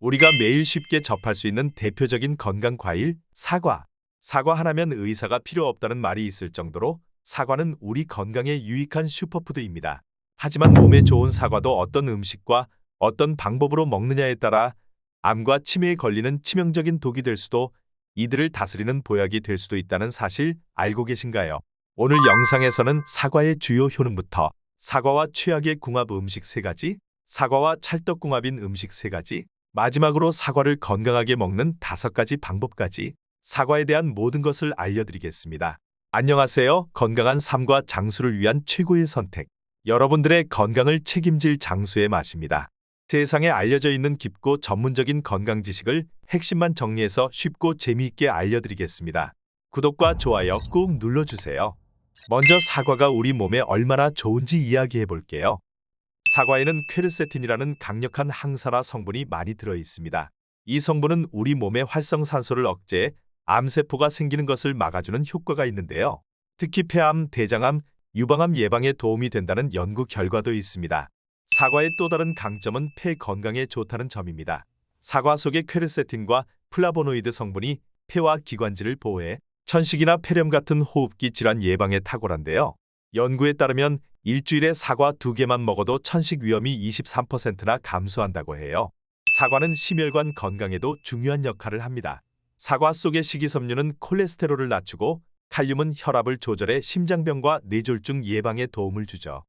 우리가 매일 쉽게 접할 수 있는 대표적인 건강 과일, 사과. 사과 하나면 의사가 필요 없다는 말이 있을 정도로 사과는 우리 건강에 유익한 슈퍼푸드입니다. 하지만 몸에 좋은 사과도 어떤 음식과 어떤 방법으로 먹느냐에 따라 암과 치매에 걸리는 치명적인 독이 될 수도, 이들을 다스리는 보약이 될 수도 있다는 사실 알고 계신가요? 오늘 영상에서는 사과의 주요 효능부터 사과와 최악의 궁합 음식 3가지, 사과와 찰떡궁합인 음식 3가지, 마지막으로 사과를 건강하게 먹는 5가지 방법까지 사과에 대한 모든 것을 알려드리겠습니다. 안녕하세요. 건강한 삶과 장수를 위한 최고의 선택. 여러분들의 건강을 책임질 장수의 맛입니다. 세상에 알려져 있는 깊고 전문적인 건강 지식을 핵심만 정리해서 쉽고 재미있게 알려드리겠습니다. 구독과 좋아요 꾹 눌러주세요. 먼저 사과가 우리 몸에 얼마나 좋은지 이야기해 볼게요. 사과에는 퀘르세틴이라는 강력한 항산화 성분이 많이 들어 있습니다. 이 성분은 우리 몸의 활성산소를 억제해 암세포가 생기는 것을 막아주는 효과가 있는데요. 특히 폐암, 대장암, 유방암 예방에 도움이 된다는 연구 결과도 있습니다. 사과의 또 다른 강점은 폐 건강에 좋다는 점입니다. 사과 속의 퀘르세틴과 플라보노이드 성분이 폐와 기관지를 보호해 천식이나 폐렴 같은 호흡기 질환 예방에 탁월한데요. 연구에 따르면 일주일에 사과 2개만 먹어도 천식 위험이 23%나 감소한다고 해요. 사과는 심혈관 건강에도 중요한 역할을 합니다. 사과 속의 식이섬유는 콜레스테롤을 낮추고 칼륨은 혈압을 조절해 심장병과 뇌졸중 예방에 도움을 주죠.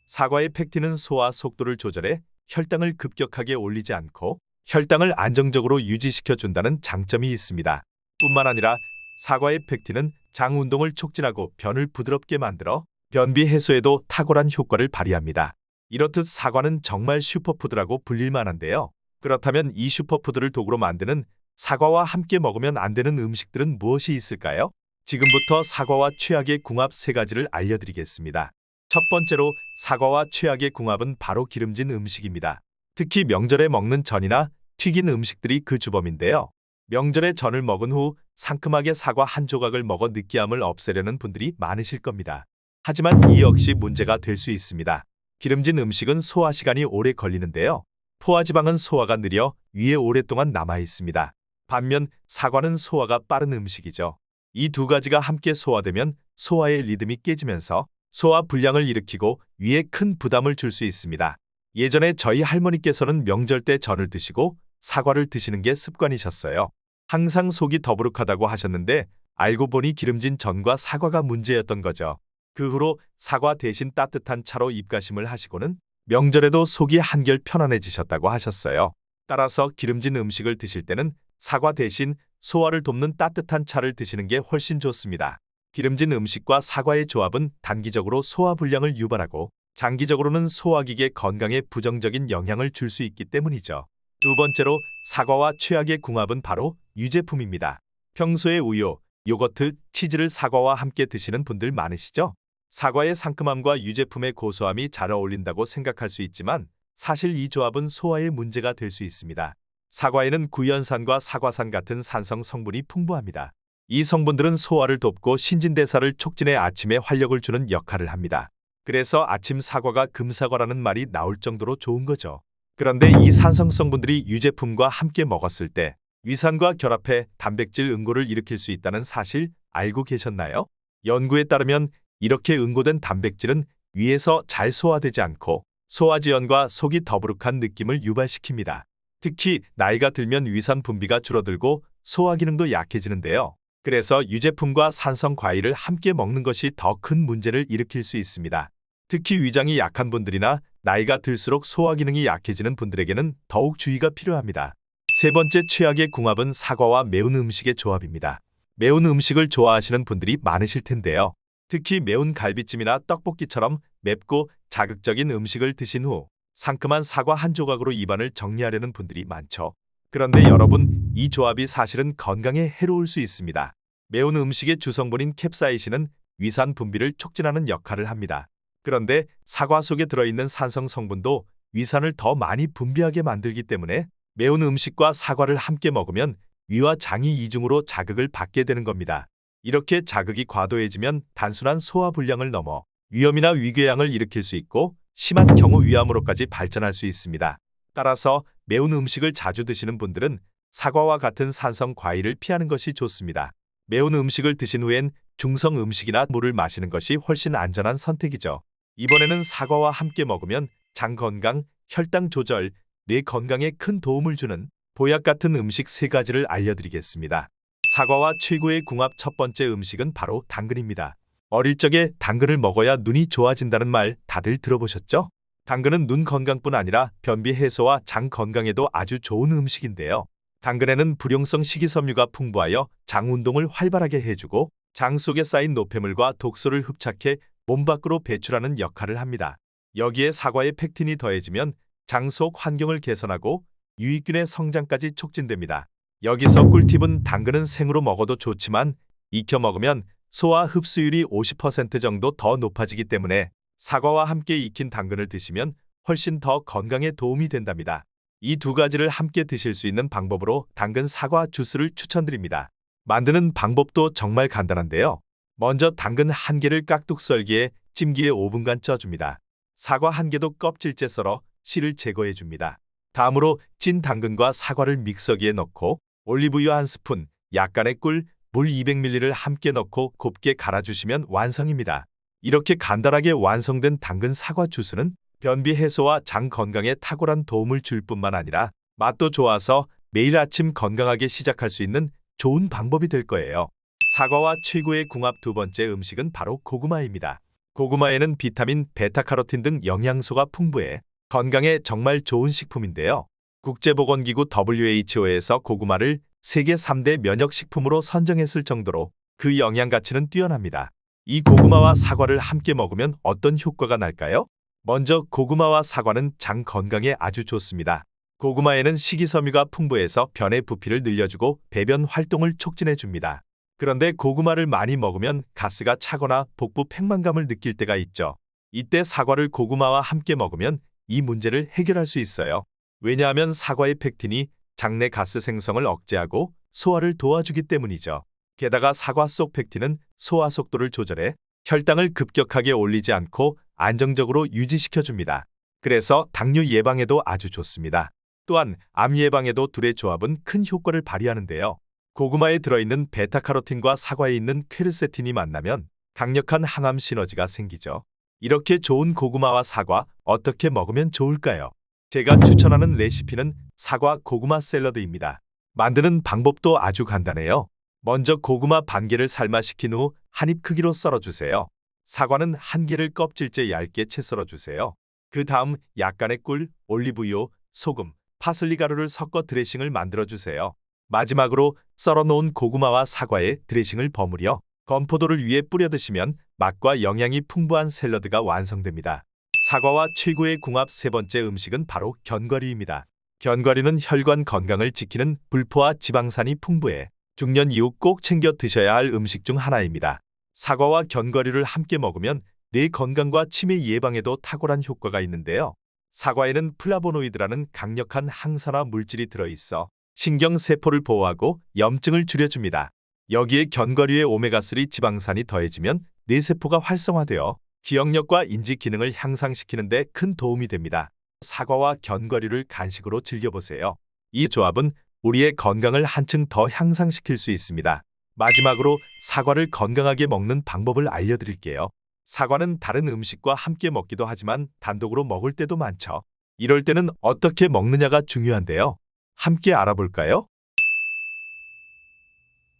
사과의 펙틴은 소화 속도를 조절해 혈당을 급격하게 올리지 않고 혈당을 안정적으로 유지시켜준다는 장점이 있습니다. 뿐만 아니라 사과의 펙틴은 장 운동을 촉진하고 변을 부드럽게 만들어 변비 해소에도 탁월한 효과를 발휘합니다. 이렇듯 사과는 정말 슈퍼푸드라고 불릴 만한데요. 그렇다면 이 슈퍼푸드를 도구로 만드는 사과와 함께 먹으면 안 되는 음식들은 무엇이 있을까요? 지금부터 사과와 최악의 궁합 3가지를 알려드리겠습니다. 첫 번째로 사과와 최악의 궁합은 바로 기름진 음식입니다. 특히 명절에 먹는 전이나 튀긴 음식들이 그 주범인데요. 명절에 전을 먹은 후 상큼하게 사과 한 조각을 먹어 느끼함을 없애려는 분들이 많으실 겁니다. 하지만 이 역시 문제가 될 수 있습니다. 기름진 음식은 소화 시간이 오래 걸리는데요. 포화지방은 소화가 느려 위에 오랫동안 남아 있습니다. 반면 사과는 소화가 빠른 음식이죠. 이 2가지가 함께 소화되면 소화의 리듬이 깨지면서 소화 불량을 일으키고 위에 큰 부담을 줄 수 있습니다. 예전에 저희 할머니께서는 명절 때 전을 드시고 사과를 드시는 게 습관이셨어요. 항상 속이 더부룩하다고 하셨는데 알고 보니 기름진 전과 사과가 문제였던 거죠. 그 후로 사과 대신 따뜻한 차로 입가심을 하시고는 명절에도 속이 한결 편안해지셨다고 하셨어요. 따라서 기름진 음식을 드실 때는 사과 대신 소화를 돕는 따뜻한 차를 드시는 게 훨씬 좋습니다. 기름진 음식과 사과의 조합은 단기적으로 소화 불량을 유발하고 장기적으로는 소화기계 건강에 부정적인 영향을 줄 수 있기 때문이죠. 두 번째로 사과와 최악의 궁합은 바로 유제품입니다. 평소에 우유, 요거트, 치즈를 사과와 함께 드시는 분들 많으시죠? 사과의 상큼함과 유제품의 고소함이 잘 어울린다고 생각할 수 있지만 사실 이 조합은 소화에 문제가 될 수 있습니다. 사과에는 구연산과 사과산 같은 산성 성분이 풍부합니다. 이 성분들은 소화를 돕고 신진대사를 촉진해 아침에 활력을 주는 역할을 합니다. 그래서 아침 사과가 금사과라는 말이 나올 정도로 좋은 거죠. 그런데 이 산성 성분들이 유제품과 함께 먹었을 때 위산과 결합해 단백질 응고를 일으킬 수 있다는 사실 알고 계셨나요? 연구에 따르면 이렇게 응고된 단백질은 위에서 잘 소화되지 않고 소화지연과 속이 더부룩한 느낌을 유발시킵니다. 특히 나이가 들면 위산 분비가 줄어들고 소화 기능도 약해지는데요. 그래서 유제품과 산성 과일을 함께 먹는 것이 더 큰 문제를 일으킬 수 있습니다. 특히 위장이 약한 분들이나 나이가 들수록 소화 기능이 약해지는 분들에게는 더욱 주의가 필요합니다. 세 번째 최악의 궁합은 사과와 매운 음식의 조합입니다. 매운 음식을 좋아하시는 분들이 많으실 텐데요. 특히 매운 갈비찜이나 떡볶이처럼 맵고 자극적인 음식을 드신 후 상큼한 사과 한 조각으로 입안을 정리하려는 분들이 많죠. 그런데 여러분, 이 조합이 사실은 건강에 해로울 수 있습니다. 매운 음식의 주성분인 캡사이신은 위산 분비를 촉진하는 역할을 합니다. 그런데 사과 속에 들어있는 산성 성분도 위산을 더 많이 분비하게 만들기 때문에 매운 음식과 사과를 함께 먹으면 위와 장이 이중으로 자극을 받게 되는 겁니다. 이렇게 자극이 과도해지면 단순한 소화 불량을 넘어 위염이나 위궤양을 일으킬 수 있고 심한 경우 위암으로까지 발전할 수 있습니다. 따라서 매운 음식을 자주 드시는 분들은 사과와 같은 산성 과일을 피하는 것이 좋습니다. 매운 음식을 드신 후엔 중성 음식이나 물을 마시는 것이 훨씬 안전한 선택이죠. 이번에는 사과와 함께 먹으면 장 건강, 혈당 조절, 뇌 건강에 큰 도움을 주는 보약 같은 음식 3가지를 알려드리겠습니다. 사과와 최고의 궁합 첫 번째 음식은 바로 당근입니다. 어릴 적에 당근을 먹어야 눈이 좋아진다는 말 다들 들어보셨죠? 당근은 눈 건강뿐 아니라 변비 해소와 장 건강에도 아주 좋은 음식인데요. 당근에는 불용성 식이섬유가 풍부하여 장 운동을 활발하게 해주고 장 속에 쌓인 노폐물과 독소를 흡착해 몸 밖으로 배출하는 역할을 합니다. 여기에 사과의 펙틴이 더해지면 장 속 환경을 개선하고 유익균의 성장까지 촉진됩니다. 여기서 꿀팁은 당근은 생으로 먹어도 좋지만 익혀 먹으면 소화 흡수율이 50% 정도 더 높아지기 때문에 사과와 함께 익힌 당근을 드시면 훨씬 더 건강에 도움이 된답니다. 이 2가지를 함께 드실 수 있는 방법으로 당근 사과 주스를 추천드립니다. 만드는 방법도 정말 간단한데요. 먼저 당근 1개를 깍둑 썰기에 찜기에 5분간 쪄줍니다. 사과 1개도 껍질째 썰어 씨를 제거해줍니다. 다음으로 찐 당근과 사과를 믹서기에 넣고 올리브유 1스푼, 약간의 꿀, 물 200ml를 함께 넣고 곱게 갈아주시면 완성입니다. 이렇게 간단하게 완성된 당근 사과 주스는 변비 해소와 장 건강에 탁월한 도움을 줄 뿐만 아니라 맛도 좋아서 매일 아침 건강하게 시작할 수 있는 좋은 방법이 될 거예요. 사과와 최고의 궁합 2번째 음식은 바로 고구마입니다. 고구마에는 비타민, 베타카로틴 등 영양소가 풍부해 건강에 정말 좋은 식품인데요. 국제보건기구 WHO에서 고구마를 세계 3대 면역식품으로 선정했을 정도로 그 영양 가치는 뛰어납니다. 이 고구마와 사과를 함께 먹으면 어떤 효과가 날까요? 먼저 고구마와 사과는 장 건강에 아주 좋습니다. 고구마에는 식이섬유가 풍부해서 변의 부피를 늘려주고 배변 활동을 촉진해줍니다. 그런데 고구마를 많이 먹으면 가스가 차거나 복부 팽만감을 느낄 때가 있죠. 이때 사과를 고구마와 함께 먹으면 이 문제를 해결할 수 있어요. 왜냐하면 사과의 펙틴이 장내 가스 생성을 억제하고 소화를 도와주기 때문이죠. 게다가 사과 속 펙틴은 소화 속도를 조절해 혈당을 급격하게 올리지 않고 안정적으로 유지시켜줍니다. 그래서 당뇨 예방에도 아주 좋습니다. 또한 암 예방에도 둘의 조합은 큰 효과를 발휘하는데요. 고구마에 들어있는 베타카로틴과 사과에 있는 퀘르세틴이 만나면 강력한 항암 시너지가 생기죠. 이렇게 좋은 고구마와 사과 어떻게 먹으면 좋을까요? 제가 추천하는 레시피는 사과 고구마 샐러드입니다. 만드는 방법도 아주 간단해요. 먼저 고구마 반개를 삶아식힌 후 한 입 크기로 썰어주세요. 사과는 1개를 껍질째 얇게 채 썰어주세요. 그 다음 약간의 꿀, 올리브유, 소금, 파슬리 가루를 섞어 드레싱을 만들어주세요. 마지막으로 썰어놓은 고구마와 사과에 드레싱을 버무려 건포도를 위에 뿌려 드시면 맛과 영양이 풍부한 샐러드가 완성됩니다. 사과와 최고의 궁합 3번째 음식은 바로 견과류입니다. 견과류는 혈관 건강을 지키는 불포화 지방산이 풍부해 중년 이후 꼭 챙겨 드셔야 할 음식 중 하나입니다. 사과와 견과류를 함께 먹으면 뇌 건강과 치매 예방에도 탁월한 효과가 있는데요. 사과에는 플라보노이드라는 강력한 항산화 물질이 들어있어 신경세포를 보호하고 염증을 줄여줍니다. 여기에 견과류의 오메가3 지방산이 더해지면 뇌세포가 활성화되어 기억력과 인지 기능을 향상시키는 데 큰 도움이 됩니다. 사과와 견과류를 간식으로 즐겨보세요. 이 조합은 우리의 건강을 한층 더 향상시킬 수 있습니다. 마지막으로 사과를 건강하게 먹는 방법을 알려드릴게요. 사과는 다른 음식과 함께 먹기도 하지만 단독으로 먹을 때도 많죠. 이럴 때는 어떻게 먹느냐가 중요한데요. 함께 알아볼까요?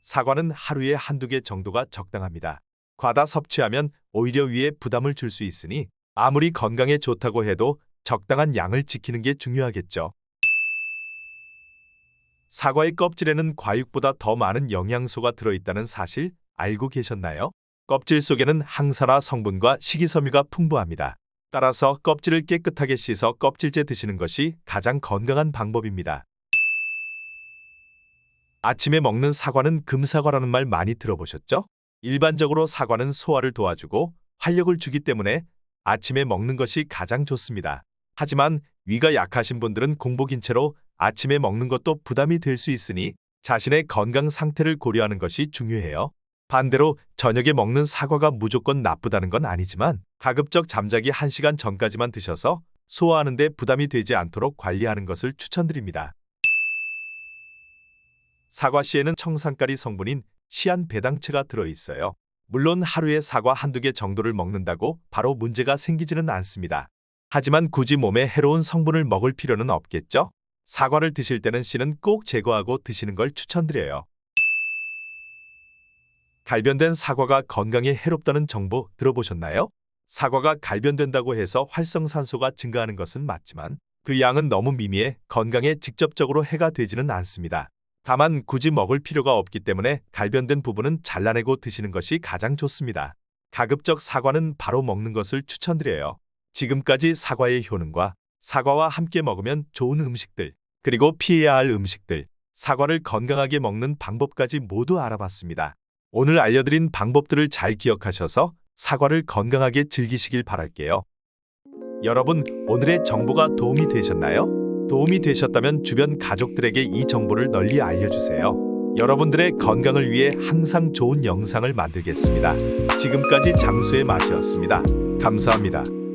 사과는 하루에 1~2개 정도가 적당합니다. 과다 섭취하면 오히려 위에 부담을 줄 수 있으니 아무리 건강에 좋다고 해도 적당한 양을 지키는 게 중요하겠죠. 사과의 껍질에는 과육보다 더 많은 영양소가 들어있다는 사실 알고 계셨나요? 껍질 속에는 항산화 성분과 식이섬유가 풍부합니다. 따라서 껍질을 깨끗하게 씻어 껍질째 드시는 것이 가장 건강한 방법입니다. 아침에 먹는 사과는 금사과라는 말 많이 들어보셨죠? 일반적으로 사과는 소화를 도와주고 활력을 주기 때문에 아침에 먹는 것이 가장 좋습니다. 하지만 위가 약하신 분들은 공복인 채로 아침에 먹는 것도 부담이 될 수 있으니 자신의 건강 상태를 고려하는 것이 중요해요. 반대로 저녁에 먹는 사과가 무조건 나쁘다는 건 아니지만 가급적 잠자기 1시간 전까지만 드셔서 소화하는 데 부담이 되지 않도록 관리하는 것을 추천드립니다. 사과씨에는 청산가리 성분인 시안배당체가 들어있어요. 물론 하루에 사과 한두 개 정도를 먹는다고 바로 문제가 생기지는 않습니다. 하지만 굳이 몸에 해로운 성분을 먹을 필요는 없겠죠? 사과를 드실 때는 씨는 꼭 제거하고 드시는 걸 추천드려요. 갈변된 사과가 건강에 해롭다는 정보 들어보셨나요? 사과가 갈변된다고 해서 활성산소가 증가하는 것은 맞지만 그 양은 너무 미미해 건강에 직접적으로 해가 되지는 않습니다. 다만 굳이 먹을 필요가 없기 때문에 갈변된 부분은 잘라내고 드시는 것이 가장 좋습니다. 가급적 사과는 바로 먹는 것을 추천드려요. 지금까지 사과의 효능과 사과와 함께 먹으면 좋은 음식들, 그리고 피해야 할 음식들, 사과를 건강하게 먹는 방법까지 모두 알아봤습니다. 오늘 알려드린 방법들을 잘 기억하셔서 사과를 건강하게 즐기시길 바랄게요. 여러분, 오늘의 정보가 도움이 되셨나요? 도움이 되셨다면 주변 가족들에게 이 정보를 널리 알려주세요. 여러분들의 건강을 위해 항상 좋은 영상을 만들겠습니다. 지금까지 장수의 맛이었습니다. 감사합니다.